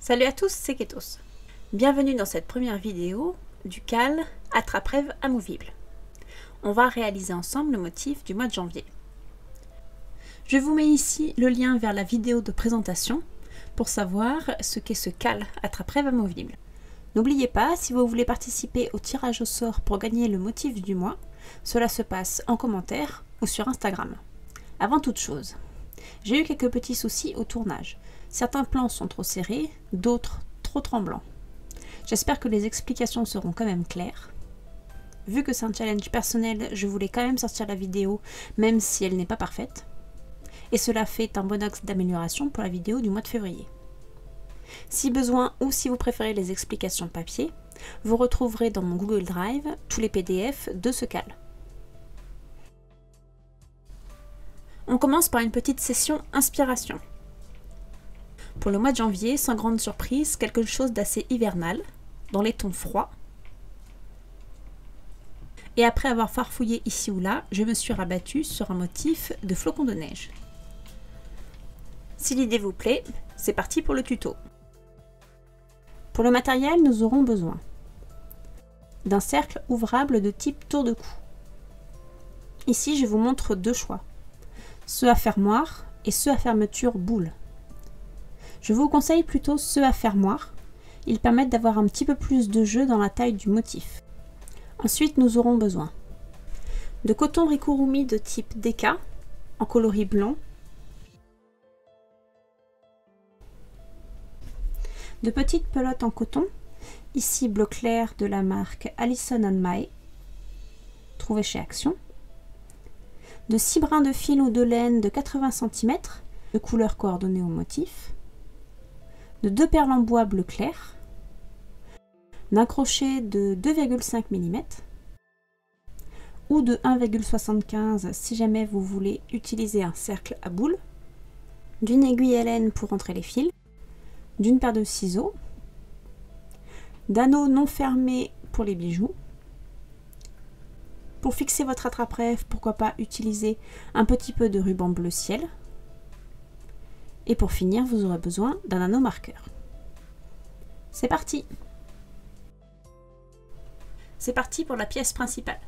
Salut à tous, c'est Ketos. Bienvenue dans cette première vidéo du CAL Attrape-Rêve amovible. On va réaliser ensemble le motif du mois de janvier. Je vous mets ici le lien vers la vidéo de présentation pour savoir ce qu'est ce CAL Attrape-Rêve amovible. N'oubliez pas, si vous voulez participer au tirage au sort pour gagner le motif du mois, cela se passe en commentaire ou sur Instagram. Avant toute chose, j'ai eu quelques petits soucis au tournage. Certains plans sont trop serrés, d'autres trop tremblants. J'espère que les explications seront quand même claires. Vu que c'est un challenge personnel, je voulais quand même sortir la vidéo, même si elle n'est pas parfaite. Et cela fait un bon axe d'amélioration pour la vidéo du mois de février. Si besoin ou si vous préférez les explications papier, vous retrouverez dans mon Google Drive tous les PDF de ce CAL. On commence par une petite session inspiration. Pour le mois de janvier, sans grande surprise, quelque chose d'assez hivernal, dans les tons froids. Et après avoir farfouillé ici ou là, je me suis rabattue sur un motif de flocons de neige. Si l'idée vous plaît, c'est parti pour le tuto. Pour le matériel, nous aurons besoin d'un cercle ouvrable de type tour de cou. Ici, je vous montre deux choix, ceux à fermoir et ceux à fermeture boule. Je vous conseille plutôt ceux à fermoir, ils permettent d'avoir un petit peu plus de jeu dans la taille du motif. Ensuite, nous aurons besoin de coton Rikurumi de type DK en coloris blanc, de petites pelotes en coton, ici bleu clair de la marque Alison & Mae, trouvé chez Action, de 6 brins de fil ou de laine de 80 cm, de couleur coordonnée au motif, de 2 perles en bois bleu clair, d'un crochet de 2,5 mm ou de 1,75 si jamais vous voulez utiliser un cercle à boule, d'une aiguille à laine pour entrer les fils, d'une paire de ciseaux, d'anneaux non fermés pour les bijoux. Pour fixer votre attrape-rêve, pourquoi pas utiliser un petit peu de ruban bleu ciel. Et pour finir, vous aurez besoin d'un anneau marqueur. C'est parti! C'est parti pour la pièce principale,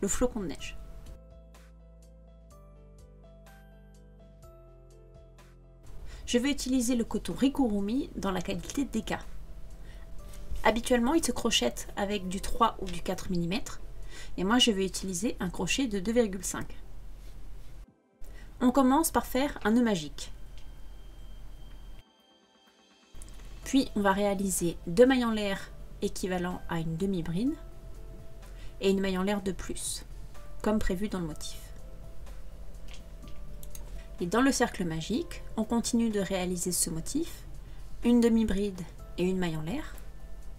le flocon de neige. Je vais utiliser le coton Rikurumi dans la qualité DK. Habituellement, il se crochette avec du 3 ou du 4 mm, et moi je vais utiliser un crochet de 2,5. On commence par faire un nœud magique. Puis on va réaliser 2 mailles en l'air équivalent à une demi-bride et une maille en l'air de plus, comme prévu dans le motif. Et dans le cercle magique, on continue de réaliser ce motif, une demi-bride et une maille en l'air,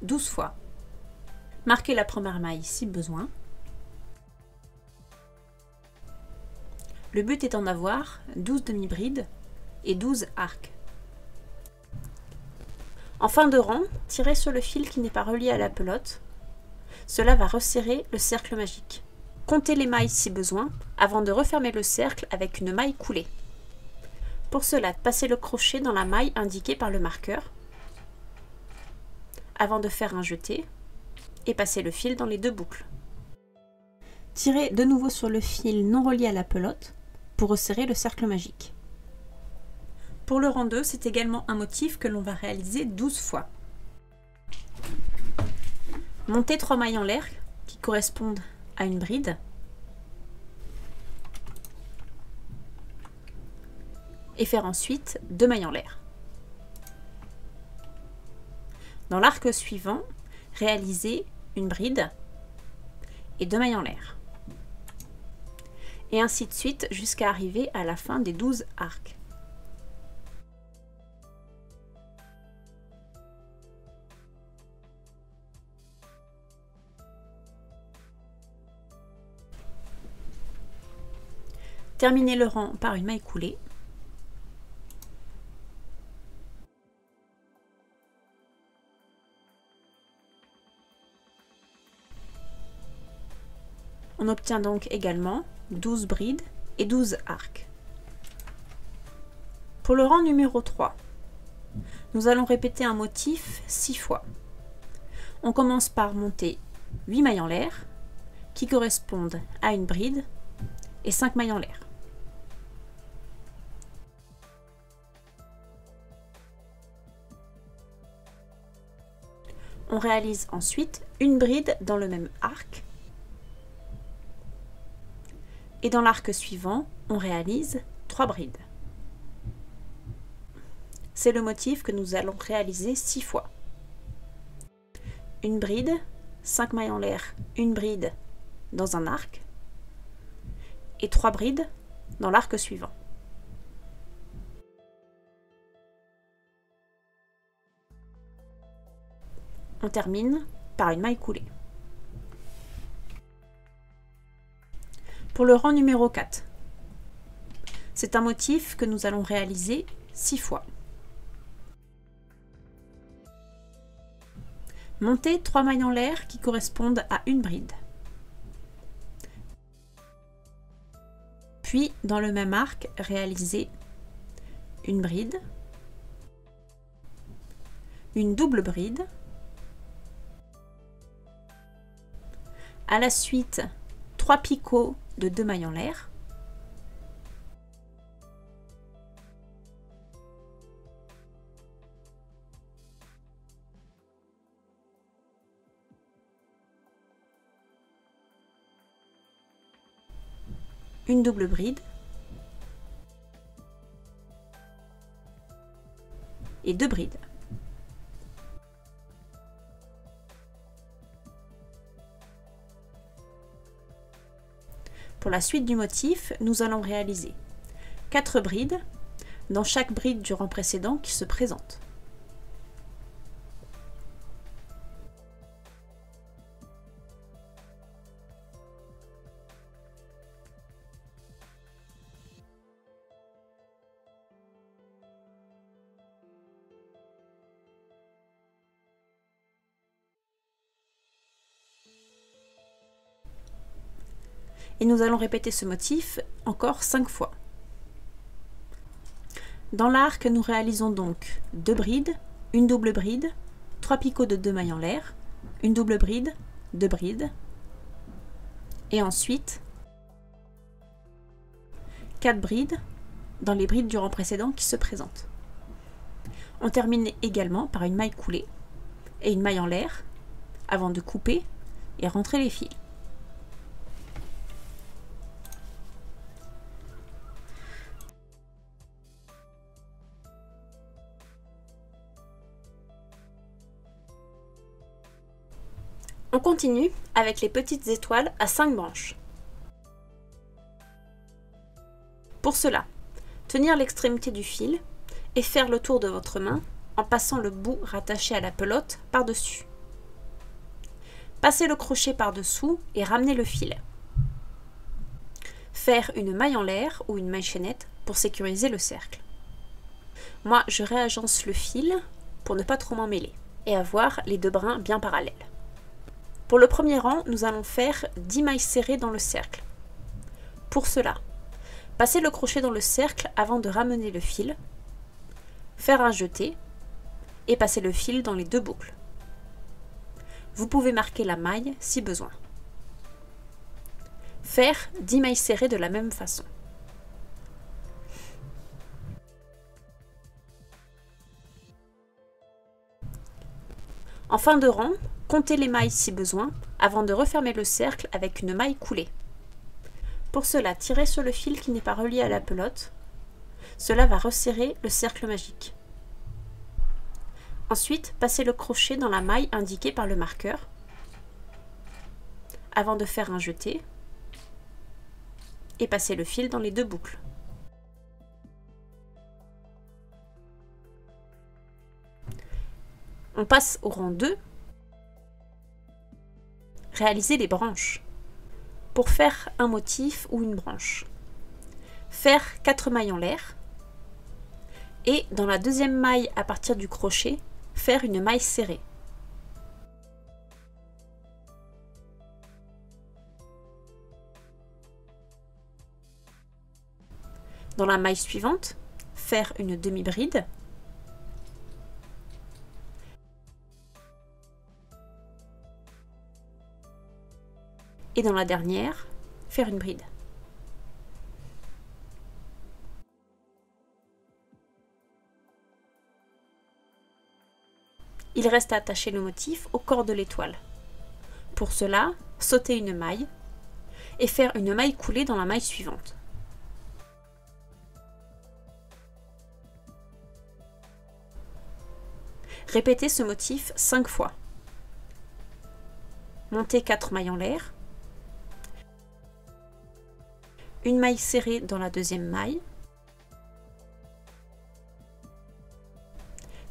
12 fois. Marquez la première maille si besoin. Le but étant d'avoir 12 demi-brides et 12 arcs. En fin de rang, tirez sur le fil qui n'est pas relié à la pelote. Cela va resserrer le cercle magique. Comptez les mailles si besoin, avant de refermer le cercle avec une maille coulée. Pour cela, passez le crochet dans la maille indiquée par le marqueur, avant de faire un jeté, et passez le fil dans les deux boucles. Tirez de nouveau sur le fil non relié à la pelote, pour resserrer le cercle magique. Pour le rang 2, c'est également un motif que l'on va réaliser 12 fois. Montez 3 mailles en l'air qui correspondent à une bride. Et faire ensuite 2 mailles en l'air. Dans l'arc suivant, réalisez une bride et 2 mailles en l'air. Et ainsi de suite jusqu'à arriver à la fin des 12 arcs. Terminez le rang par une maille coulée. On obtient donc également 12 brides et 12 arcs. Pour le rang numéro 3, nous allons répéter un motif 6 fois. On commence par monter 8 mailles en l'air qui correspondent à une bride et 5 mailles en l'air. On réalise ensuite une bride dans le même arc. Et dans l'arc suivant, on réalise 3 brides. C'est le motif que nous allons réaliser 6 fois. Une bride, 5 mailles en l'air, une bride dans un arc et 3 brides dans l'arc suivant. On termine par une maille coulée. Pour le rang numéro 4, c'est un motif que nous allons réaliser 6 fois. Monter 3 mailles en l'air qui correspondent à une bride. Puis, dans le même arc, réaliser une bride, une double bride. À la suite, 3 picots de 2 mailles en l'air. Une double bride et 2 brides. Pour la suite du motif, nous allons réaliser 4 brides dans chaque bride du rang précédent qui se présente. Et nous allons répéter ce motif encore 5 fois. Dans l'arc, nous réalisons donc 2 brides, une double bride, 3 picots de 2 mailles en l'air, une double bride, 2 brides, et ensuite 4 brides dans les brides du rang précédent qui se présentent. On termine également par une maille coulée et une maille en l'air avant de couper et rentrer les fils. On continue avec les petites étoiles à 5 branches. Pour cela, tenir l'extrémité du fil et faire le tour de votre main en passant le bout rattaché à la pelote par-dessus. Passez le crochet par-dessous et ramenez le fil. Faire une maille en l'air ou une maille chaînette pour sécuriser le cercle. Moi, je réagence le fil pour ne pas trop m'en mêler et avoir les 2 brins bien parallèles. Pour le premier rang, nous allons faire 10 mailles serrées dans le cercle. Pour cela, passez le crochet dans le cercle avant de ramener le fil, faire un jeté et passer le fil dans les 2 boucles. Vous pouvez marquer la maille si besoin. Faire 10 mailles serrées de la même façon. En fin de rang, comptez les mailles si besoin avant de refermer le cercle avec une maille coulée. Pour cela, tirez sur le fil qui n'est pas relié à la pelote. Cela va resserrer le cercle magique. Ensuite, passez le crochet dans la maille indiquée par le marqueur avant de faire un jeté et passez le fil dans les 2 boucles. On passe au rang 2. Réaliser les branches. Pour faire un motif ou une branche, faire 4 mailles en l'air et dans la deuxième maille à partir du crochet, faire une maille serrée. Dans la maille suivante, faire une demi-bride et dans la dernière, faire une bride. Il reste à attacher le motif au corps de l'étoile. Pour cela, sauter une maille et faire une maille coulée dans la maille suivante. Répétez ce motif 5 fois. Montez 4 mailles en l'air, une maille serrée dans la deuxième maille,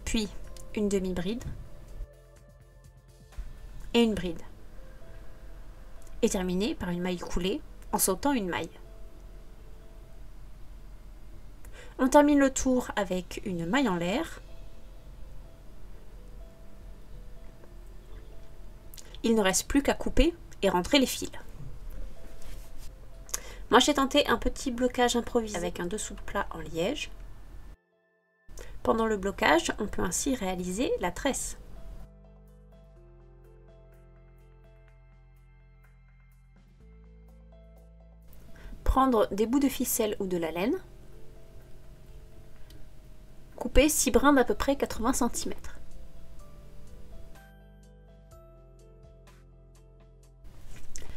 puis une demi-bride et une bride, et terminez par une maille coulée en sautant une maille. On termine le tour avec une maille en l'air. Il ne reste plus qu'à couper et rentrer les fils. Moi j'ai tenté un petit blocage improvisé avec un dessous de plat en liège. Pendant le blocage, on peut ainsi réaliser la tresse. Prendre des bouts de ficelle ou de la laine. Couper 6 brins d'à peu près 80 cm.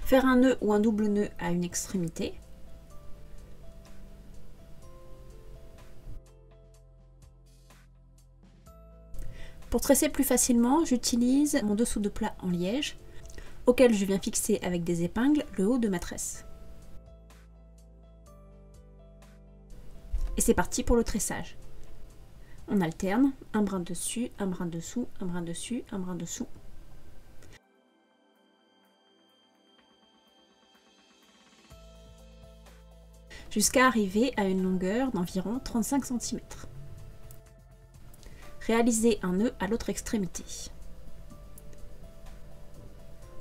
Faire un nœud ou un double nœud à une extrémité. Pour tresser plus facilement, j'utilise mon dessous de plat en liège, auquel je viens fixer avec des épingles le haut de ma tresse. Et c'est parti pour le tressage. On alterne, un brin dessus, un brin dessous, un brin dessus, un brin dessous. Jusqu'à arriver à une longueur d'environ 35 cm. Réalisez un nœud à l'autre extrémité.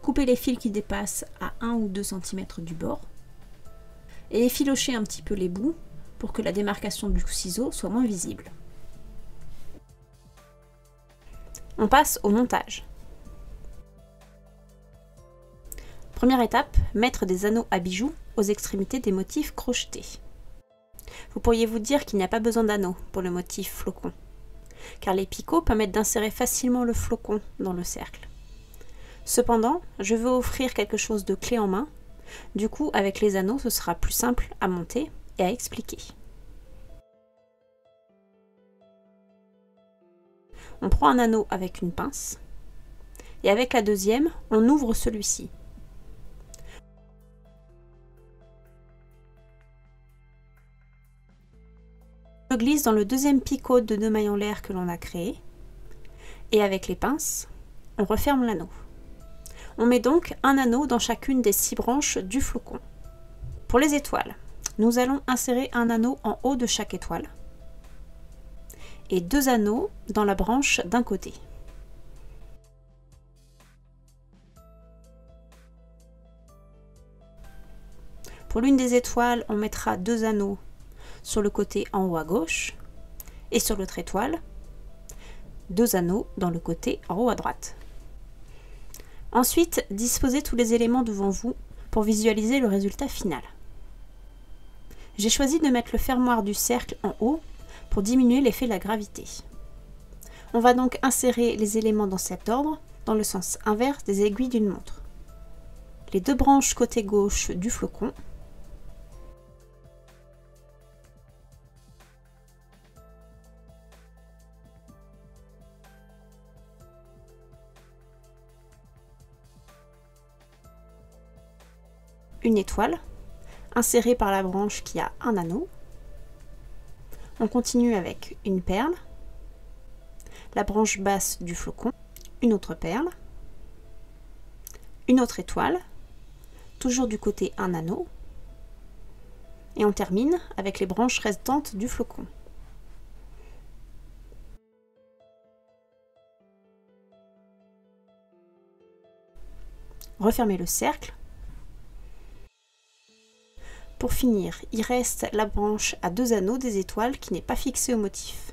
Coupez les fils qui dépassent à 1 ou 2 cm du bord et efficochez un petit peu les bouts pour que la démarcation du ciseau soit moins visible. On passe au montage. Première étape, mettre des anneaux à bijoux aux extrémités des motifs crochetés. Vous pourriez vous dire qu'il n'y a pas besoin d'anneaux pour le motif flocon, car les picots permettent d'insérer facilement le flocon dans le cercle. Cependant, je veux offrir quelque chose de clé en main, du coup avec les anneaux ce sera plus simple à monter et à expliquer. On prend un anneau avec une pince, et avec la deuxième, on ouvre celui-ci. On glisse dans le deuxième picot de 2 mailles en l'air que l'on a créé, et avec les pinces, on referme l'anneau. On met donc un anneau dans chacune des 6 branches du flocon. Pour les étoiles, nous allons insérer un anneau en haut de chaque étoile et 2 anneaux dans la branche d'un côté. Pour l'une des étoiles, on mettra 2 anneaux sur le côté en haut à gauche et sur l'autre étoile, 2 anneaux dans le côté en haut à droite. Ensuite, disposez tous les éléments devant vous pour visualiser le résultat final. J'ai choisi de mettre le fermoir du cercle en haut pour diminuer l'effet de la gravité. On va donc insérer les éléments dans cet ordre, dans le sens inverse des aiguilles d'une montre. Les 2 branches côté gauche du flocon, une étoile, insérée par la branche qui a un anneau. On continue avec une perle, la branche basse du flocon, une autre perle, une autre étoile, toujours du côté un anneau, et on termine avec les branches restantes du flocon. Refermez le cercle. Pour finir, il reste la branche à 2 anneaux des étoiles qui n'est pas fixée au motif.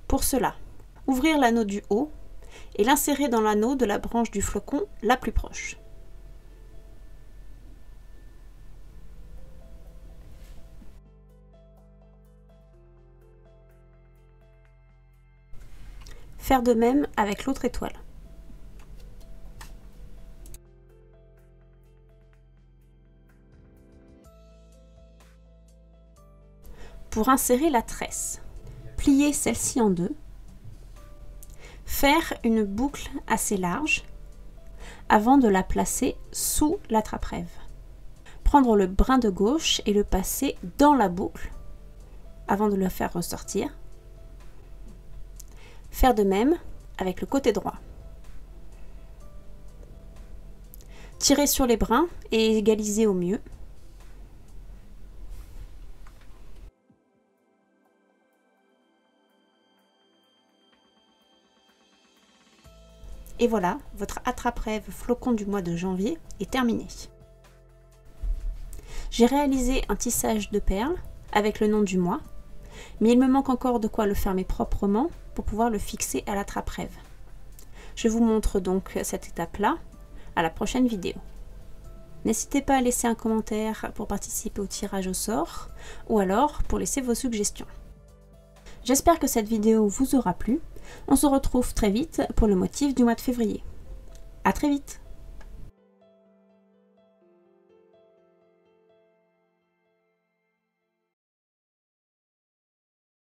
Pour cela, ouvrir l'anneau du haut et l'insérer dans l'anneau de la branche du flocon la plus proche. Faire de même avec l'autre étoile. Pour insérer la tresse, plier celle-ci en deux, faire une boucle assez large avant de la placer sous l'attrape-rêve. Prendre le brin de gauche et le passer dans la boucle avant de le faire ressortir. Faire de même avec le côté droit. Tirer sur les brins et égaliser au mieux. Et voilà, votre attrape-rêve flocon du mois de janvier est terminé. J'ai réalisé un tissage de perles avec le nom du mois, mais il me manque encore de quoi le fermer proprement pour pouvoir le fixer à l'attrape-rêve. Je vous montre donc cette étape-là à la prochaine vidéo. N'hésitez pas à laisser un commentaire pour participer au tirage au sort ou alors pour laisser vos suggestions. J'espère que cette vidéo vous aura plu. On se retrouve très vite pour le motif du mois de février. À très vite!